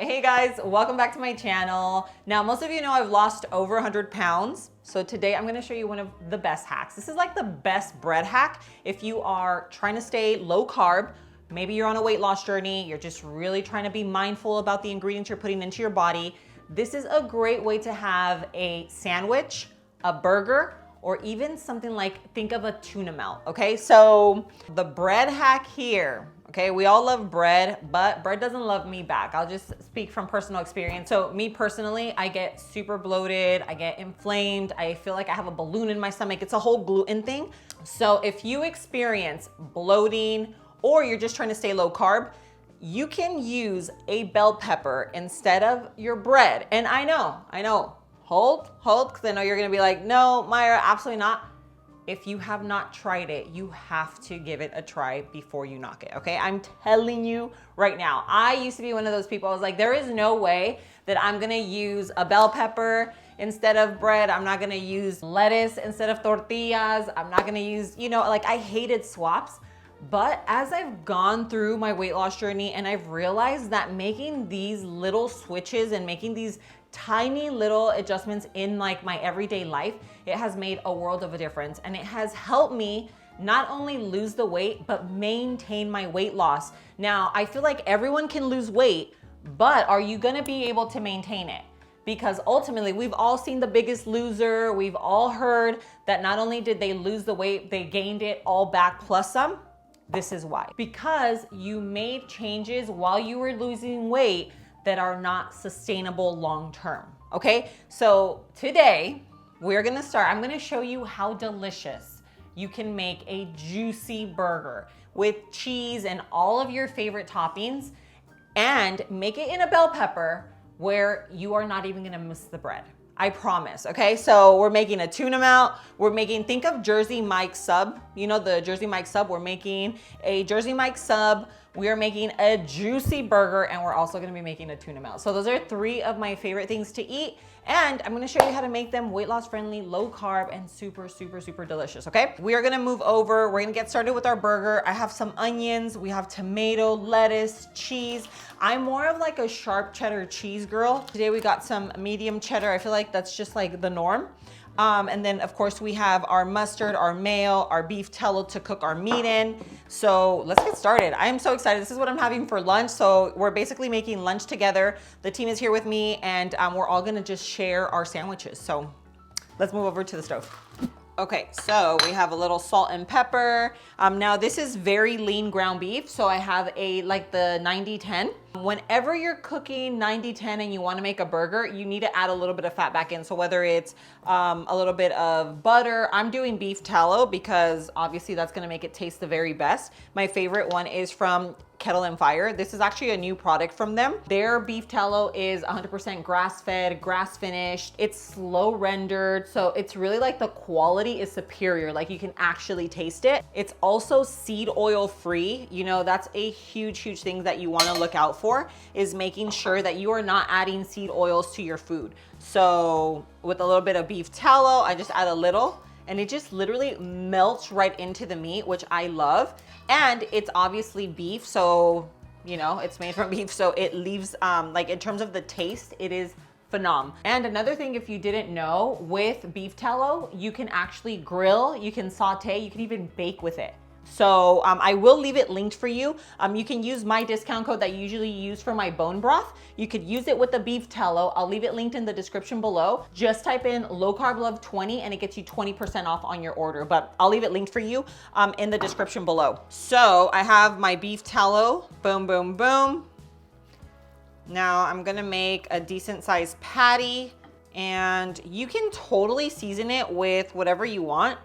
Hey guys, welcome back to my channel. Now, most of you know I've lost over 100 pounds. So today I'm gonna show you one of the best hacks. This is like the best bread hack if you are trying to stay low carb. Maybe you're on a weight loss journey, you're just really trying to be mindful about the ingredients you're putting into your body. This is a great way to have a sandwich, a burger, or even something like, think of a tuna melt, okay? So the bread hack here, okay, we all love bread, but bread doesn't love me back. I'll just speak from personal experience. So me personally, I get super bloated, I get inflamed, I feel like I have a balloon in my stomach. It's a whole gluten thing. So if you experience bloating or you're just trying to stay low carb, you can use a bell pepper instead of your bread. And I know, hold, because I know you're gonna be like, no, Myra, absolutely not. If you have not tried it, you have to give it a try before you knock it, okay? I'm telling you right now. I used to be one of those people, I was like, there is no way that I'm gonna use a bell pepper instead of bread. I'm not gonna use lettuce instead of tortillas. I'm not gonna use, like I hated swaps. But as I've gone through my weight loss journey and I've realized that making these little switches and making these tiny little adjustments in like my everyday life, it has made a world of a difference. And it has helped me not only lose the weight, but maintain my weight loss. Now, I feel like everyone can lose weight, but are you gonna be able to maintain it? Because ultimately, we've all seen The Biggest Loser. We've all heard that not only did they lose the weight, they gained it all back plus some. This is why. Because you made changes while you were losing weight that are not sustainable long-term, okay? So today, we're gonna start, I'm gonna show you how delicious you can make a juicy burger with cheese and all of your favorite toppings and make it in a bell pepper where you are not even gonna miss the bread. I promise, okay? So we're making a tuna melt. Think of Jersey Mike sub. You know the Jersey Mike sub? We're making a Jersey Mike sub. We are making a juicy burger, and we're also gonna be making a tuna melt. So those are three of my favorite things to eat, and I'm gonna show you how to make them weight loss friendly, low carb, and super, super, super delicious, okay? We are gonna move over. We're gonna get started with our burger. I have some onions. We have tomato, lettuce, cheese. I'm more of like a sharp cheddar cheese girl. Today we got some medium cheddar. I feel like that's just like the norm. And then of course we have our mustard, our mayo, our beef tallow to cook our meat in. So let's get started. I am so excited. This is what I'm having for lunch. So we're basically making lunch together. The team is here with me and we're all gonna just share our sandwiches. So let's move over to the stove. Okay, so we have a little salt and pepper. Now this is very lean ground beef. So I have like the 90-10. Whenever you're cooking 90-10 and you wanna make a burger, you need to add a little bit of fat back in. So whether it's a little bit of butter, I'm doing beef tallow because obviously that's gonna make it taste the very best. My favorite one is from Kettle and Fire. This is actually a new product from them. Their beef tallow is 100% grass-fed, grass-finished. It's slow rendered, so it's really like the quality is superior. Like you can actually taste it. It's also seed oil free. You know, that's a huge, huge thing that you wanna look out for is making sure that you are not adding seed oils to your food. So with a little bit of beef tallow, I just add a little and it just literally melts right into the meat, which I love. And it's obviously beef, so, it's made from beef, so it leaves, like in terms of the taste, it is phenomenal. And another thing, if you didn't know, with beef tallow, you can actually grill, you can saute, you can even bake with it. So I will leave it linked for you. You can use my discount code that you usually use for my bone broth. You could use it with the beef tallow. I'll leave it linked in the description below. Just type in low carb love 20 and it gets you 20% off on your order, but I'll leave it linked for you in the description below. So I have my beef tallow, boom, boom, boom. Now I'm gonna make a decent sized patty and you can totally season it with whatever you want.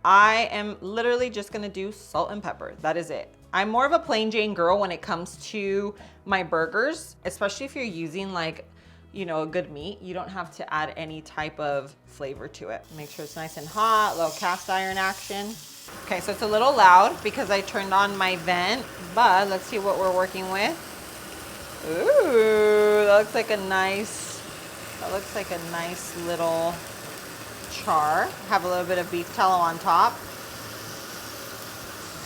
I am literally just gonna do salt and pepper. That is it. I'm more of a plain Jane girl when it comes to my burgers, especially if you're using like, a good meat. You don't have to add any type of flavor to it. Make sure it's nice and hot, little cast iron action. Okay, so it's a little loud because I turned on my vent, but let's see what we're working with. Ooh, that looks like a nice little char. Have a little bit of beef tallow on top.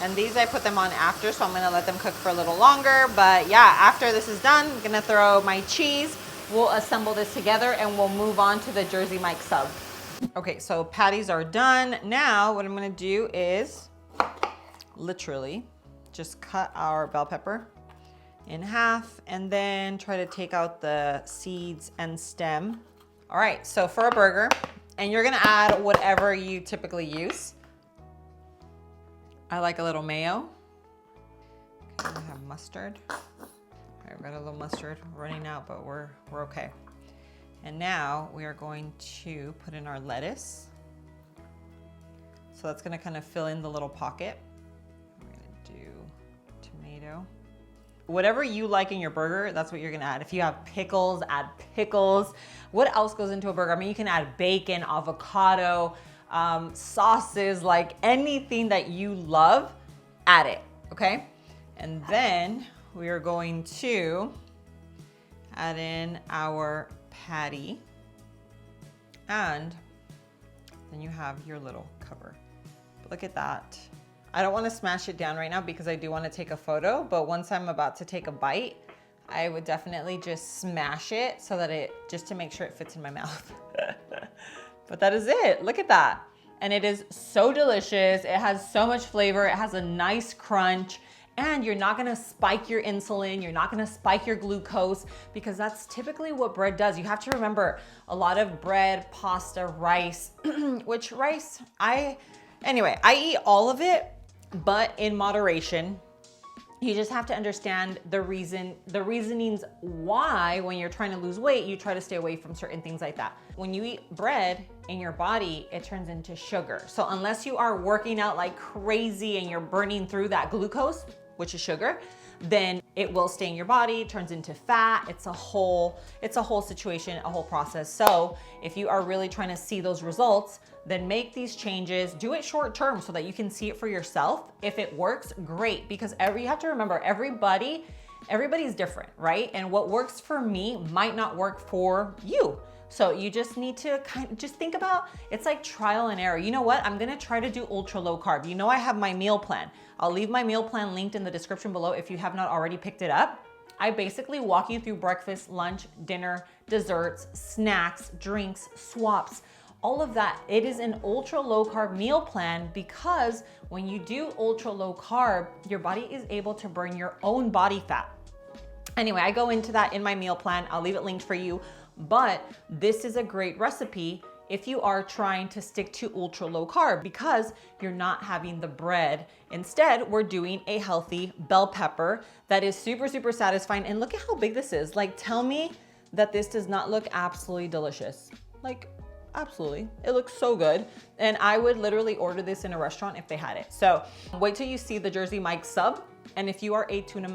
And these I put them on after, so I'm gonna let them cook for a little longer. But yeah, after this is done, I'm gonna throw my cheese. We'll assemble this together and we'll move on to the Jersey Mike sub. Okay, so patties are done. Now what I'm gonna do is literally just cut our bell pepper in half and then try to take out the seeds and stem. All right, so for a burger, and you're gonna add whatever you typically use. I like a little mayo. Okay, we have mustard. All right, we got a little mustard running out, but we're okay. And now we are going to put in our lettuce. So that's gonna kind of fill in the little pocket. We're gonna do tomato. Whatever you like in your burger, that's what you're gonna add. If you have pickles, add pickles. What else goes into a burger? I mean, you can add bacon, avocado, sauces, like anything that you love, add it, okay? And then we are going to add in our patty, and then you have your little cover. But look at that. I don't want to smash it down right now because I do want to take a photo, but once I'm about to take a bite, I would definitely just smash it so that just to make sure it fits in my mouth. But that is it, look at that. And it is so delicious. It has so much flavor. It has a nice crunch. And you're not gonna spike your insulin, you're not gonna spike your glucose, because that's typically what bread does. You have to remember, a lot of bread, pasta, rice, which rice, anyway, I eat all of it, but in moderation. You just have to understand the reasonings why when you're trying to lose weight, you try to stay away from certain things like that. When you eat bread in your body, it turns into sugar. So unless you are working out like crazy and you're burning through that glucose, which is sugar, then it will stay in your body, turns into fat. It's a whole situation, a whole process. So if you are really trying to see those results, then make these changes, do it short term so that you can see it for yourself. If it works, great, because you have to remember, everybody's different, right? And what works for me might not work for you. So you just need to just think about, it's like trial and error. You know what? I'm gonna try to do ultra low carb. You know, I have my meal plan. I'll leave my meal plan linked in the description below if you have not already picked it up. I basically walk you through breakfast, lunch, dinner, desserts, snacks, drinks, swaps, all of that. It is an ultra low carb meal plan because when you do ultra low carb, your body is able to burn your own body fat. Anyway, I go into that in my meal plan. I'll leave it linked for you. But this is a great recipe if you are trying to stick to ultra low carb because you're not having the bread. Instead, we're doing a healthy bell pepper that is super, super satisfying. And look at how big this is. Like, tell me that this does not look absolutely delicious. Like, absolutely. It looks so good. And I would literally order this in a restaurant if they had it. So wait till you see the Jersey Mike sub. And if you are a tuna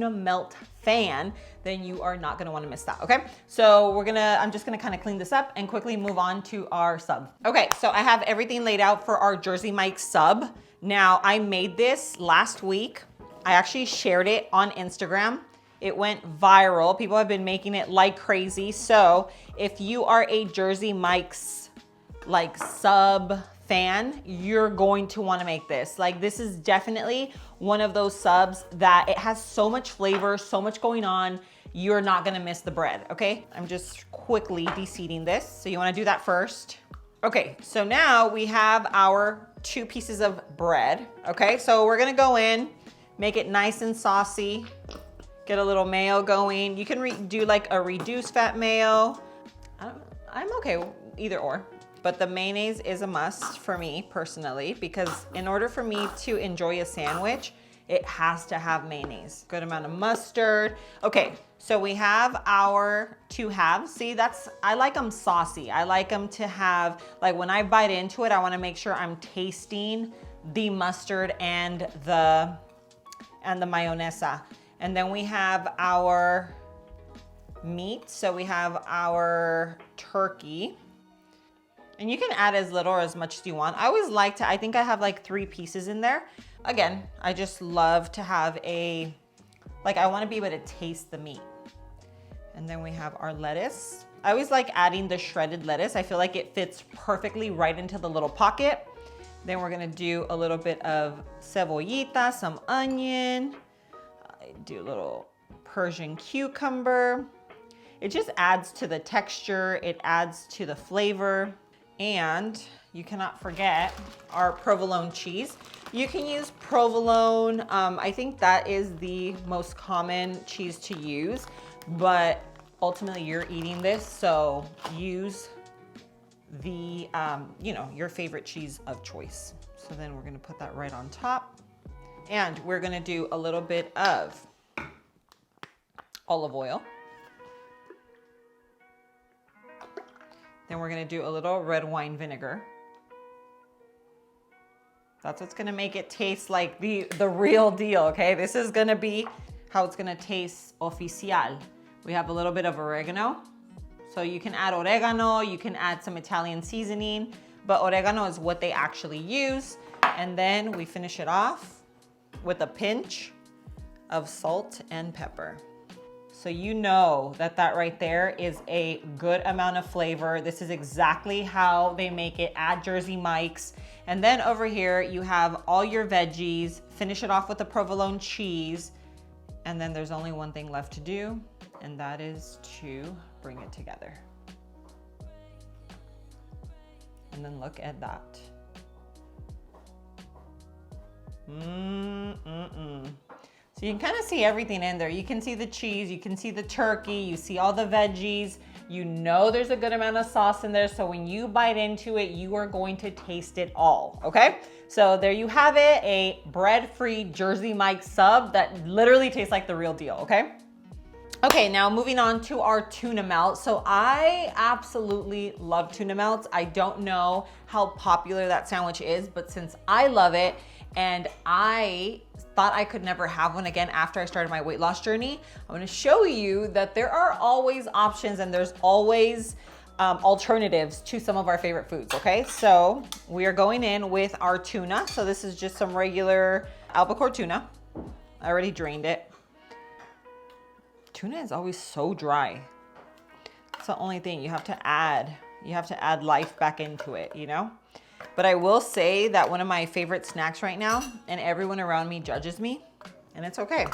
melt fan, then you are not gonna wanna miss that, okay? So I'm just gonna kind of clean this up and quickly move on to our sub. Okay, so I have everything laid out for our Jersey Mike sub. Now, I made this last week. I actually shared it on Instagram. It went viral. People have been making it like crazy. So if you are a Jersey Mike's like sub fan, you're going to want to make this. Like, this is definitely one of those subs that it has so much flavor, so much going on. You're not gonna miss the bread, okay? I'm just quickly de-seeding this. So you wanna do that first. Okay, so now we have our 2 pieces of bread, okay? So we're gonna go in, make it nice and saucy, get a little mayo going. You can do like a reduced fat mayo. I'm okay, either or. But the mayonnaise is a must for me personally, because in order for me to enjoy a sandwich, it has to have mayonnaise. Good amount of mustard. Okay, so we have our 2 halves. See, I like them saucy. I like them to have, like when I bite into it, I wanna make sure I'm tasting the mustard and the mayonesa. And then we have our meat. So we have our turkey. And you can add as little or as much as you want. I think I have like 3 pieces in there. Again, I just love to have I wanna be able to taste the meat. And then we have our lettuce. I always like adding the shredded lettuce. I feel like it fits perfectly right into the little pocket. Then we're gonna do a little bit of cebollita, some onion. I do a little Persian cucumber. It just adds to the texture, it adds to the flavor. And you cannot forget our provolone cheese. You can use provolone. I think that is the most common cheese to use, but ultimately you're eating this, so use the, your favorite cheese of choice. So then we're gonna put that right on top. And we're gonna do a little bit of olive oil. Then we're gonna do a little red wine vinegar. That's what's gonna make it taste like the real deal, okay? This is gonna be how it's gonna taste oficial. We have a little bit of oregano. So you can add oregano, you can add some Italian seasoning, but oregano is what they actually use. And then we finish it off with a pinch of salt and pepper. So you know that right there is a good amount of flavor. This is exactly how they make it at Jersey Mike's. And then over here, you have all your veggies, finish it off with the provolone cheese. And then there's only one thing left to do, and that is to bring it together. And then look at that. So you can kind of see everything in there. You can see the cheese, you can see the turkey, you see all the veggies. You know there's a good amount of sauce in there, so when you bite into it, you are going to taste it all, okay? So there you have it, a bread-free Jersey Mike's sub that literally tastes like the real deal, okay? Okay, now moving on to our tuna melt. So I absolutely love tuna melts. I don't know how popular that sandwich is, but since I love it, and I thought I could never have one again after I started my weight loss journey, I'm gonna show you that there are always options and there's always alternatives to some of our favorite foods, okay? So we are going in with our tuna. So this is just some regular albacore tuna. I already drained it. Tuna is always so dry. It's the only thing you have to add life back into it, you know? But I will say that one of my favorite snacks right now, and everyone around me judges me, and it's okay.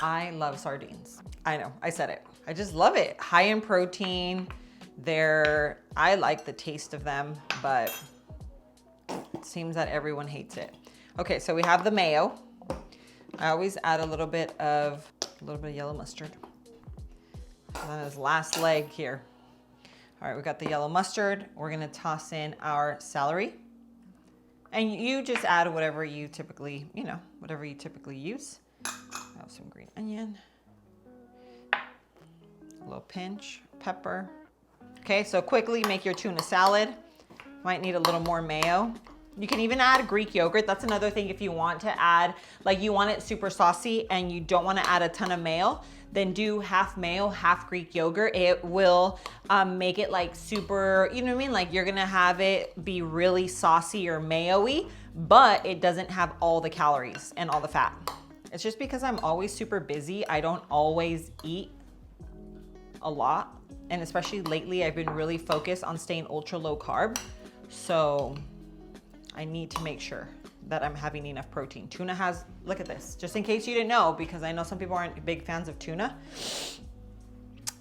I love sardines. I know, I said it. I just love it. High in protein. I like the taste of them, but it seems that everyone hates it. Okay, so we have the mayo. I always add a little bit of yellow mustard. On his last leg here. All right, we got the yellow mustard. We're gonna toss in our celery. And you just add whatever you typically use. I have some green onion. A little pinch, pepper. Okay, so quickly make your tuna salad. Might need a little more mayo. You can even add Greek yogurt. That's another thing if you want to add, like you want it super saucy and you don't want to add a ton of mayo, then do half mayo, half Greek yogurt. It will make it like super, you know what I mean? Like you're gonna have it be really saucy or mayo-y, but it doesn't have all the calories and all the fat. It's just because I'm always super busy. I don't always eat a lot. And especially lately, I've been really focused on staying ultra low carb. So I need to make sure that I'm having enough protein. Tuna has, look at this, just in case you didn't know, because I know some people aren't big fans of tuna.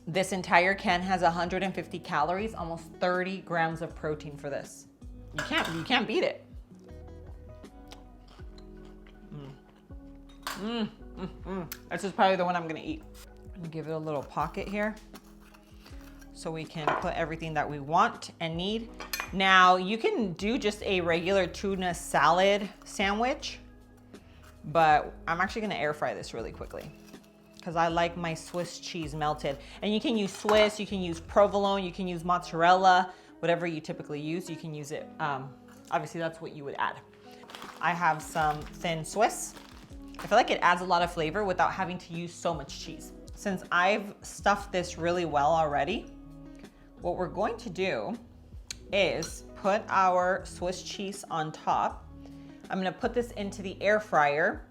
This entire can has 150 calories, almost 30 grams of protein for this. You can't beat it. This is probably the one I'm gonna eat. I'm gonna give it a little pocket here so we can put everything that we want and need. Now, you can do just a regular tuna salad sandwich, but I'm actually gonna air fry this really quickly because I like my Swiss cheese melted. And you can use Swiss, you can use provolone, you can use mozzarella, whatever you typically use, you can use it. Obviously, that's what you would add. I have some thin Swiss. I feel like it adds a lot of flavor without having to use so much cheese. Since I've stuffed this really well already, what we're going to do is put our Swiss cheese on top. I'm gonna put this into the air fryer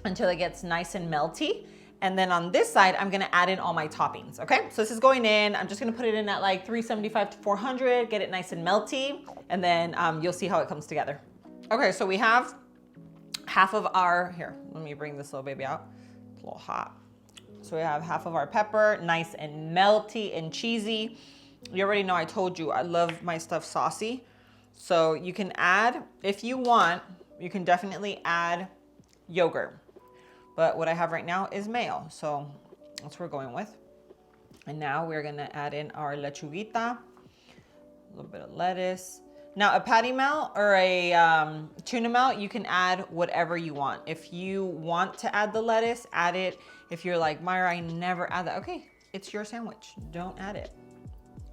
until it gets nice and melty. And then on this side, I'm gonna add in all my toppings, okay? So this is going in, I'm just gonna put it in at like 375 to 400, get it nice and melty, and then you'll see how it comes together. Okay, so we have half of our, here, let me bring this little baby out. It's a little hot. So we have half of our pepper, nice and melty and cheesy. You already know I told you I love my stuff saucy. So you can add, if you want, you can definitely add yogurt. But what I have right now is mayo, so that's what we're going with. And now we're gonna add in our lechuguita, a little bit of lettuce. Now a patty melt or a tuna melt, you can add whatever you want. If you want to add the lettuce, add it. If you're like, Myra, I never add that, okay, it's your sandwich, don't add it.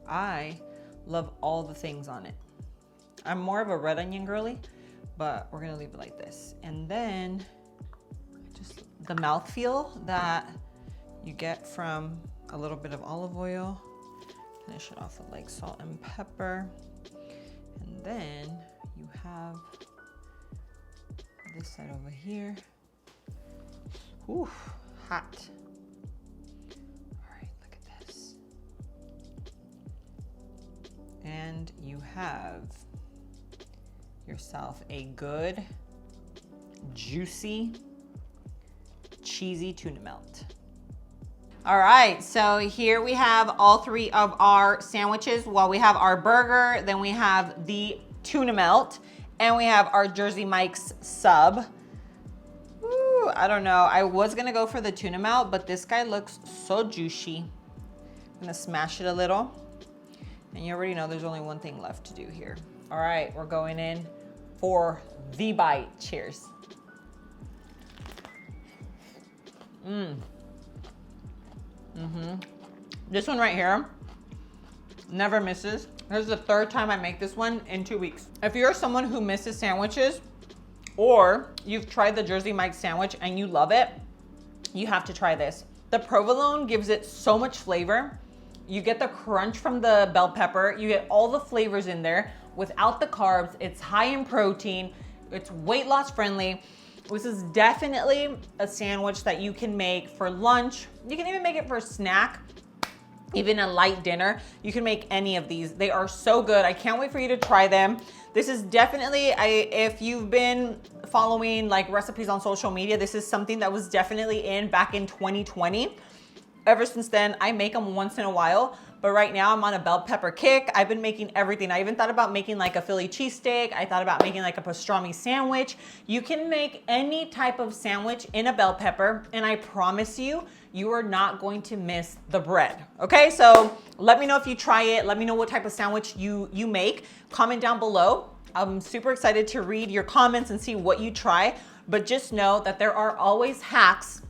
I love all the things on it. I'm more of a red onion girly, but we're gonna leave it like this. And then just the mouthfeel that you get from a little bit of olive oil. Finish it off with like salt and pepper. And then you have this side over here. Ooh, hot. All right, look at this. And you have yourself a good, juicy, cheesy tuna melt. All right, so here we have all three of our sandwiches. Well, we have our burger, then we have the tuna melt, and we have our Jersey Mike's sub. Ooh, I don't know. I was gonna go for the tuna melt, but this guy looks so juicy. I'm gonna smash it a little. And you already know there's only one thing left to do here. All right, we're going in for the bite. Cheers. This one right here never misses. This is the third time I make this one in 2 weeks. If you're someone who misses sandwiches, or you've tried the Jersey Mike's sandwich and you love it, you have to try this. The provolone gives it so much flavor. You get the crunch from the bell pepper. You get all the flavors in there without the carbs. It's high in protein. It's weight loss friendly. This is definitely a sandwich that you can make for lunch. You can even make it for a snack, even a light dinner. You can make any of these. They are so good. I can't wait for you to try them. This is definitely, if you've been following like recipes on social media, this is something that was definitely in back in 2020. Ever since then, I make them once in a while, but right now I'm on a bell pepper kick. I've been making everything. I even thought about making like a Philly cheesesteak. I thought about making like a pastrami sandwich. You can make any type of sandwich in a bell pepper, and I promise you, you are not going to miss the bread. Okay, so let me know if you try it. Let me know what type of sandwich you make. Comment down below. I'm super excited to read your comments and see what you try, but just know that there are always hacks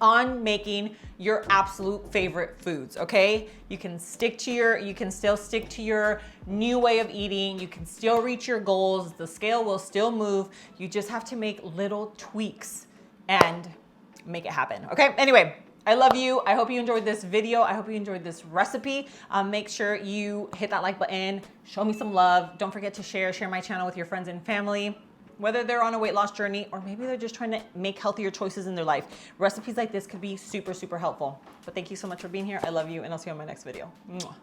on making your absolute favorite foods, okay? You can still stick to your new way of eating. You can still reach your goals. The scale will still move. You just have to make little tweaks and make it happen, okay? Anyway, I love you. I hope you enjoyed this video. I hope you enjoyed this recipe. Make sure you hit that like button, show me some love. Don't forget to share my channel with your friends and family. Whether they're on a weight loss journey or maybe they're just trying to make healthier choices in their life. Recipes like this could be super, super helpful. But thank you so much for being here. I love you, and I'll see you on my next video. Mwah.